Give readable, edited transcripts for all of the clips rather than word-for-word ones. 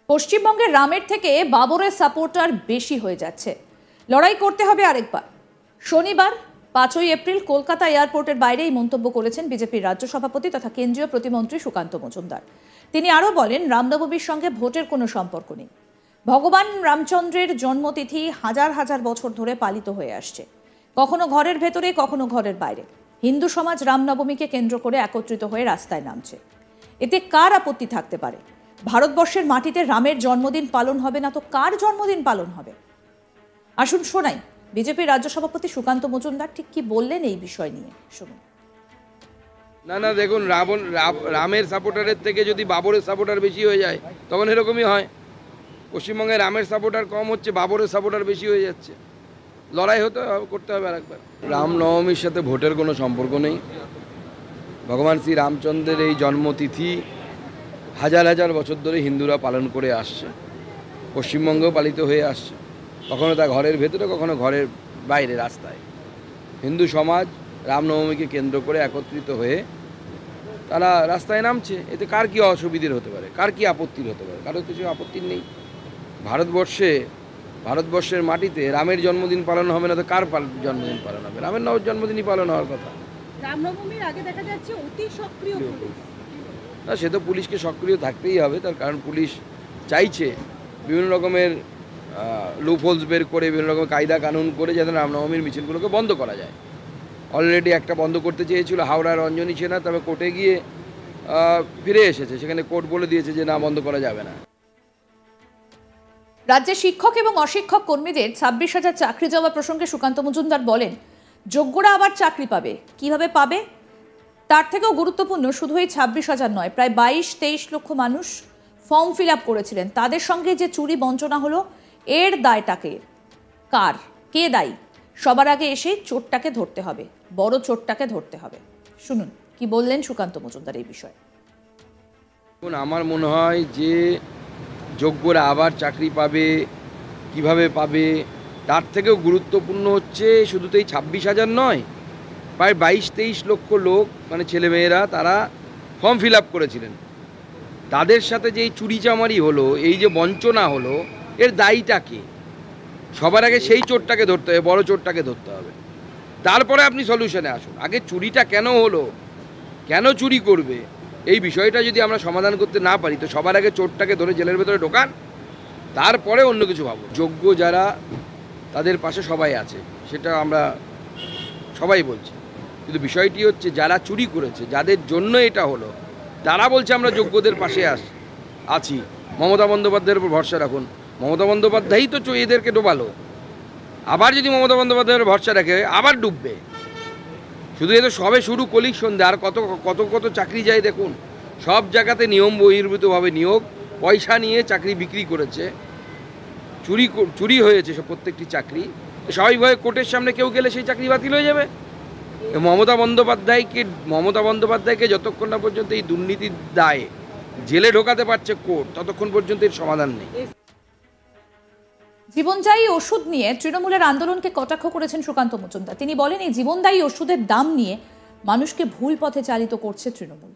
পশ্চিমবঙ্গের রামের থেকে বাবরের সাপোর্টার বেশি হয়ে যাচ্ছে। লড়াই করতে হবে আরেকবার। শনিবার 5ই এপ্রিল কলকাতা এয়ারপোর্টের বাইরে এই মন্তব্য করেছেন বিজেপির রাজ্য সভাপতি তথা কেন্দ্রীয় প্রতিমন্ত্রী সুকান্ত মজুমদার। তিনি আরও বলেন, রামনবমীর সঙ্গে ভোটের কোনো সম্পর্ক নেই। ভগবান রামচন্দ্রের জন্মতিথি হাজার হাজার বছর ধরে পালিত হয়ে আসছে, কখনো ঘরের ভেতরে, কখনো ঘরের বাইরে। হিন্দু সমাজ রামনবমীকে কেন্দ্র করে একত্রিত হয়ে রাস্তায় নামছে। এতে কার আপত্তি থাকতে পারে? ভারতবর্ষের মাটিতে রামের জন্মদিন পালন হবে না তো কার জন্মদিন পালন হবে? আসুন শোনাই বিজেপির রাজ্য সভাপতি সুকান্ত মজুমদার ঠিক কি বললেন এই বিষয় নিয়ে। শুনুন। না দেখুন, রামের সাপোর্টারের থেকে যদি বাবরের সাপোর্টার বেশি হয়ে যায় তখন এরকমই হয়। পশ্চিমবঙ্গে রামের সাপোর্টার কম হচ্ছে, বাবরের সাপোর্টার বেশি হয়ে যাচ্ছে। লড়াই করতে হবে আরেকবার। রামনবমীর সাথে ভোটের কোনো সম্পর্ক নেই। ভগবান শ্রী রামচন্দ্রের এই জন্মতিথি হাজার হাজার বছর ধরে হিন্দুরা পালন করে আসছে, পশ্চিমবঙ্গেও পালিত হয়ে আসছে। কখনো তা ঘরের ভেতরে, কখনো ঘরের বাইরে রাস্তায়। হিন্দু সমাজ রামনবমীকে কেন্দ্র করে একত্রিত হয়ে তারা রাস্তায় নামছে। এতে কার কী অসুবিধার হতে পারে, কার কী আপত্তির হতে পারে? কারোর কিছু আপত্তির নেই। ভারতবর্ষের মাটিতে রামের জন্মদিন পালন হবে না তো কার জন্মদিন পালন হবে? রামের জন্মদিনই পালন হওয়ার কথা। রামনবমীর আগে দেখা যাচ্ছে অতি সক্রিয় পুলিশ। না, সে তো পুলিশকে সক্রিয় থাকতেই হবে, তার কারণ পুলিশ চাইছে বিভিন্ন রকমের লুপহোলস বের করে, বিভিন্ন রকমের কায়দা কানুন করে যাতে রামনবমীর মিছিলগুলোকে বন্ধ করা যায়। অলরেডি একটা বন্ধ করতে চেয়েছিল হাওড়া রঞ্জনী সেনা, তবে কোর্টে গিয়ে ফিরে এসেছে। সেখানে কোর্ট বলে দিয়েছে যে না, বন্ধ করা যাবে না। রাজ্যে শিক্ষক এবং অশিক্ষক কর্মীদের 26,000 চাকরি যাওয়া প্রসঙ্গে সুকান্ত মজুমদার বলেন, যোগ্যরা আবার চাকরি পাবে। কিভাবে পাবে? তার থেকেও গুরুত্বপূর্ণ, শুধু এই 26,000 নয়, প্রায় 22-23 লক্ষ মানুষ ফর্ম ফিল আপ করেছিলেন। তাদের সঙ্গে যে চুরি বঞ্চনা হলো, এর দায়টাকে কার? কে দায়ী? সবার আগে এসে চোরটাকে ধরতে হবে, বড় চোরটাকে ধরতে হবে। শুনুন কি বললেন সুকান্ত মজুমদার এই বিষয়ে। আমার মনে হয় যে যোগ্যরা আবার চাকরি পাবে, কিভাবে পাবে, তার থেকেও গুরুত্বপূর্ণ হচ্ছে শুধু তো এই 26,000 নয়, প্রায় 22-23 লক্ষ লোক, মানে ছেলেমেয়েরা, তারা ফর্ম ফিল আপ করেছিলেন। তাদের সাথে যে এই চুরিচামারি হলো, এই যে বঞ্চনা হলো, এর দায়ীটা কে? সবার আগে সেই চোরটাকে ধরতে হবে, বড় চোরটাকে ধরতে হবে। তারপরে আপনি সলিউশনে আসুন। আগে চুরিটা কেন হলো, কেন চুরি করবে, এই বিষয়টা যদি আমরা সমাধান করতে না পারি তো সবার আগে চোরটাকে ধরে জেলের ভেতরে ঢোকান, তারপরে অন্য কিছু ভাবো। যোগ্য যারা, তাদের পাশে সবাই আছে, সেটা আমরা সবাই বলছি। কিন্তু বিষয়টি হচ্ছে যারা চুরি করেছে, যাদের জন্য এটা হলো, তারা বলছে আমরা যোগ্যদের পাশে আছি। মমতা বন্দ্যোপাধ্যায়ের উপর ভরসা রাখুন। মমতা বন্দ্যোপাধ্যায়ই তো এদেরকে ডোবালো। আবার যদি মমতা বন্দ্যোপাধ্যায়ের ভরসা রাখে আবার ডুববে। শুধু এদের সবে শুরু, কলির সন্ধ্যা, আর কত কত কত চাকরি যায় দেখুন। সব জায়গাতে নিয়ম বহির্ভূতভাবে নিয়োগ, পয়সা নিয়ে চাকরি বিক্রি করেছে, চুরি হয়েছে সব প্রত্যেকটি চাকরি। স্বাভাবিকভাবে কোর্টের সামনে কেউ গেলে সেই চাকরি বাতিল হয়ে যাবে। মমতা বন্দ্যোপাধ্যায়কে যতক্ষণ না পর্যন্ত এই দুর্নীতির দায়ে জেলে ঢোকাতে পারছে কোর্ট, ততক্ষণ পর্যন্ত এর সমাধান নেই। জীবনদায়ী ওষুধ নিয়ে তৃণমূলের আন্দোলনকে কটাক্ষ করেছেন সুকান্ত মজুমদার। তিনি বলেন, এই জীবনদায়ী ওষুধের দাম নিয়ে মানুষকে ভুল পথে চালিত করছে তৃণমূল।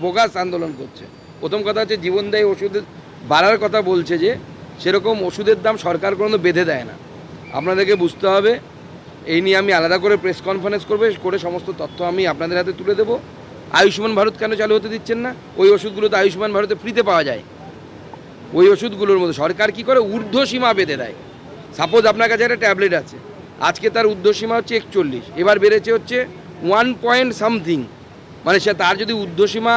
বোগাস আন্দোলন করছে। প্রথম কথা হচ্ছে, জীবনদায়ী ওষুধের বাড়ার কথা বলছে, যে সেরকম ওষুধের দাম সরকার কোনো বেঁধে দেয় না। আপনাদেরকে বুঝতে হবে। এই নিয়ে আমি আলাদা করে প্রেস কনফারেন্স করে সমস্ত তথ্য আমি আপনাদের হাতে তুলে দেবো। আয়ুষ্মান ভারত কেন চালু হতে দিচ্ছেন না? ওই ওষুধগুলো তো আয়ুষ্মান ভারতে ফ্রিতে পাওয়া যায়। ওই ওষুধগুলোর মধ্যে সরকার কি করে, ঊর্ধ্বসীমা বেঁধে দেয়। সাপোজ আপনার কাছে একটা ট্যাবলেট আছে, আজকে তার ঊর্ধ্বসীমা হচ্ছে 41, এবার বেড়েছে হচ্ছে 1 পয়েন্ট সামথিং, মানে তার যদি ঊর্ধ্বসীমা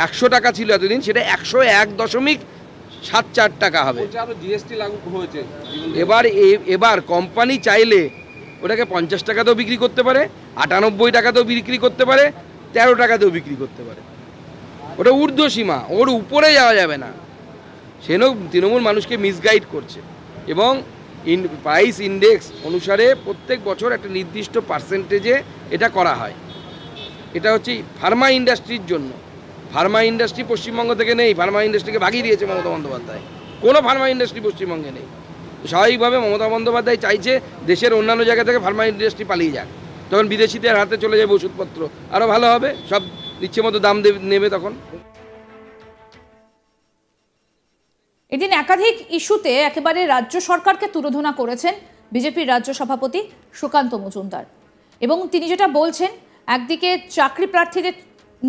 100 টাকা ছিল এতদিন, সেটা 101.74 টাকা হবে। জিএসটি লাগু হয়েছে। এবার কোম্পানি চাইলে ওটাকে 50 টাকাতেও বিক্রি করতে পারে, 98 টাকাতেও বিক্রি করতে পারে, 13 টাকাতেও বিক্রি করতে পারে। ওটা ঊর্ধ্বসীমা, ওর উপরে যাওয়া যাবে না। সেজন্য তৃণমূল মানুষকে মিসগাইড করছে। এবং প্রাইস ইন্ডেক্স অনুসারে প্রত্যেক বছর একটা নির্দিষ্ট পার্সেন্টেজে এটা করা হয়। এটা হচ্ছে ফার্মা ইন্ডাস্ট্রির জন্য। ফার্মা ইন্ডাস্ট্রি পশ্চিমবঙ্গ থেকে নেই, ফার্মা ইন্ডাস্ট্রিকে ভাগিয়ে দিয়েছে মমতা বন্দ্যোপাধ্যায়। কোনো ফার্মা ইন্ডাস্ট্রি পশ্চিমবঙ্গে নেই। স্বাভাবিকভাবে মমতা বন্দ্যোপাধ্যায় চাইছে দেশের অন্যান্য জায়গা থেকে ফার্মা ইন্ডাস্ট্রি পালিয়ে যাক। তো তখন বিদেশিদের হাতে চলে যাবে ওষুধপত্র, আরও ভালো হবে, সব ইচ্ছে মতো দাম নেবে তখন। এদিন একাধিক ইস্যুতে একেবারে রাজ্য সরকারকে তুলোধনা করেছেন বিজেপির রাজ্য সভাপতি সুকান্ত মজুমদার, এবং তিনি যেটা বলছেন, একদিকে চাকরি প্রার্থীদের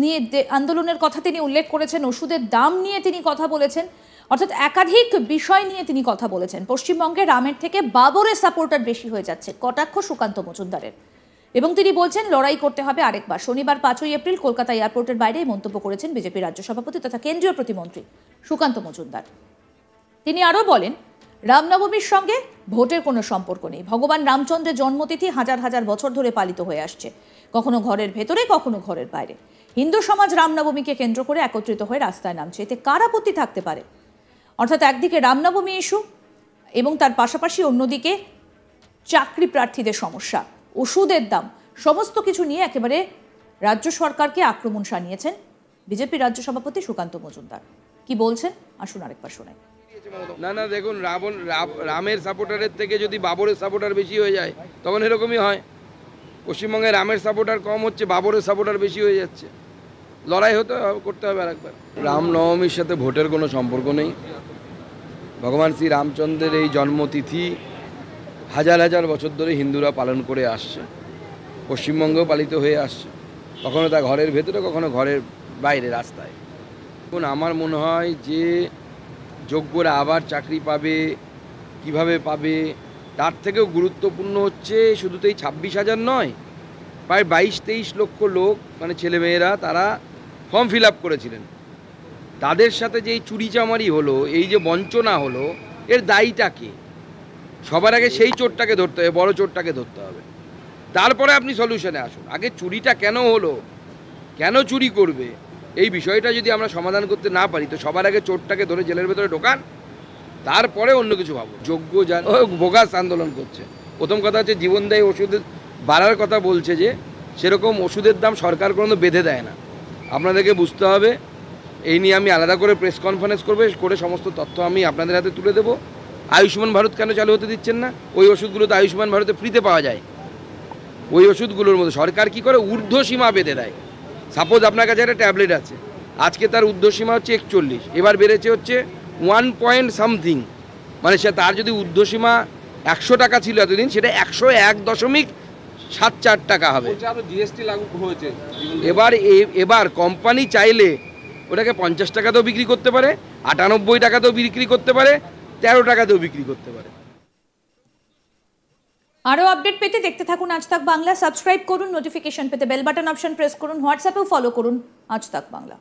নিয়ে আন্দোলনের কথা তিনি উল্লেখ করেছেন, ওষুধের দাম নিয়ে তিনি কথা বলেছেন, অর্থাৎ একাধিক বিষয় নিয়ে তিনি কথা বলেছেন। পশ্চিমবঙ্গে রামের থেকে বাবরের সাপোর্টার বেশি হয়ে যাচ্ছে, কটাক্ষ সুকান্ত মজুমদারের। এবং তিনি বলছেন লড়াই করতে হবে আরেকবার। শনিবার 5ই এপ্রিল কলকাতা এয়ারপোর্টের বাইরে মন্তব্য করেছেন বিজেপির রাজ্য সভাপতি তথা কেন্দ্রীয় প্রতিমন্ত্রী সুকান্ত মজুমদার। তিনি আরও বলেন, রামনবমীর সঙ্গে ভোটের কোনো সম্পর্ক নেই। ভগবান রামচন্দ্রের জন্মতিথি হাজার হাজার বছর ধরে পালিত হয়ে আসছে, কখনো ঘরের ভেতরে, কখনো ঘরের বাইরে। হিন্দু সমাজ রামনবমীকে কেন্দ্র করে একত্রিত হয়ে রাস্তায় নামছে, এতে কার আপত্তি থাকতে পারে? অর্থাৎ একদিকে রামনবমী ইস্যু এবং তার পাশাপাশি অন্যদিকে চাকরি প্রার্থীদের সমস্যা, ওষুধের দাম, সমস্ত কিছু নিয়ে একেবারে রাজ্য সরকারকে আক্রমণ শানিয়েছেন বিজেপি রাজ্য সভাপতি সুকান্ত মজুমদার। কি বলছেন আসুন আরেকবার শোনাই। না দেখুন, রামের সাপোর্টারের থেকে যদি বাবরের সাপোর্টার বেশি হয়ে যায় তখন এরকমই হয়। পশ্চিমবঙ্গে রামের সাপোর্টার কম হচ্ছে, বাবরের সাপোর্টার বেশি হয়ে যাচ্ছে। লড়াই করতে হবে আরেকবার। রামনবমীর সাথে ভোটের কোনো সম্পর্ক নেই। ভগবান শ্রী রামচন্দ্রের এই জন্মতিথি হাজার হাজার বছর ধরে হিন্দুরা পালন করে আসছে, পশ্চিমবঙ্গেও পালিত হয়ে আসছে, কখনো তা ঘরের ভেতরে, কখনো ঘরের বাইরে রাস্তায়। এখন আমার মনে হয় যে যোগ্যরা আবার চাকরি পাবে, কিভাবে পাবে, তার থেকেও গুরুত্বপূর্ণ হচ্ছে শুধু তো এই 26,000 নয়, প্রায় 22-23 লক্ষ লোক, মানে ছেলেমেয়েরা, তারা ফর্ম ফিল আপ করেছিলেন। তাদের সাথে যে এই চুরিচামারি হলো, এই যে বঞ্চনা হলো, এর দায়ীটা কে? সবার আগে সেই চোরটাকে ধরতে হবে, বড় চোরটাকে ধরতে হবে, তারপরে আপনি সলিউশনে আসুন। আগে চুরিটা কেন হলো, কেন চুরি করবে, এই বিষয়টা যদি আমরা সমাধান করতে না পারি, তো সবার আগে চোরটাকে ধরে জেলের ভেতরে ঢোকান, তারপরে অন্য কিছু ভাবো। যোগ্য যারা বোগাস আন্দোলন করছে। প্রথম কথা হচ্ছে জীবনদায়ী ওষুধের বাড়ার কথা বলছে, যে সেরকম ওষুধের দাম সরকার কোনো বেঁধে দেয় না। আপনাদেরকে বুঝতে হবে, এই নিয়ে আমি আলাদা করে প্রেস কনফারেন্স করে সমস্ত তথ্য আমি আপনাদের হাতে তুলে দেবো। আয়ুষ্মান ভারত কেন চালু হতে দিচ্ছেন না? ওই ওষুধগুলো তো আয়ুষ্মান ভারতে ফ্রিতে পাওয়া যায়। ওই ওষুধগুলোর মধ্যে সরকার কি করে, ঊর্ধ্বসীমা বেঁধে দেয়। সাপোজ আপনার কাছে একটা ট্যাবলেট আছে, আজকে তার ঊর্ধ্বসীমা হচ্ছে 41, এবার বেড়েছে হচ্ছে 1 পয়েন্ট সামথিং, মানে সে তার যদি ঊর্ধ্বসীমা 100 টাকা ছিল এতদিন, সেটা 101.74 টাকা হবে। জিএসটি লাগু হয়েছে। এবার কোম্পানি চাইলে ওটাকে 50 টাকাতেও বিক্রি করতে পারে, 98 টাকাতেও বিক্রি করতে পারে, 13 টাকাতেও বিক্রি করতে পারে। আরও আপডেট পেতে দেখতে থাকুন আজ তাক বাংলা। সাবস্ক্রাইব করুন, নোটিফিকেশন পেতে বেল বাটন অপশন প্রেস করুন, হোয়াটসঅ্যাপেও ফলো করুন আজ তাক বাংলা।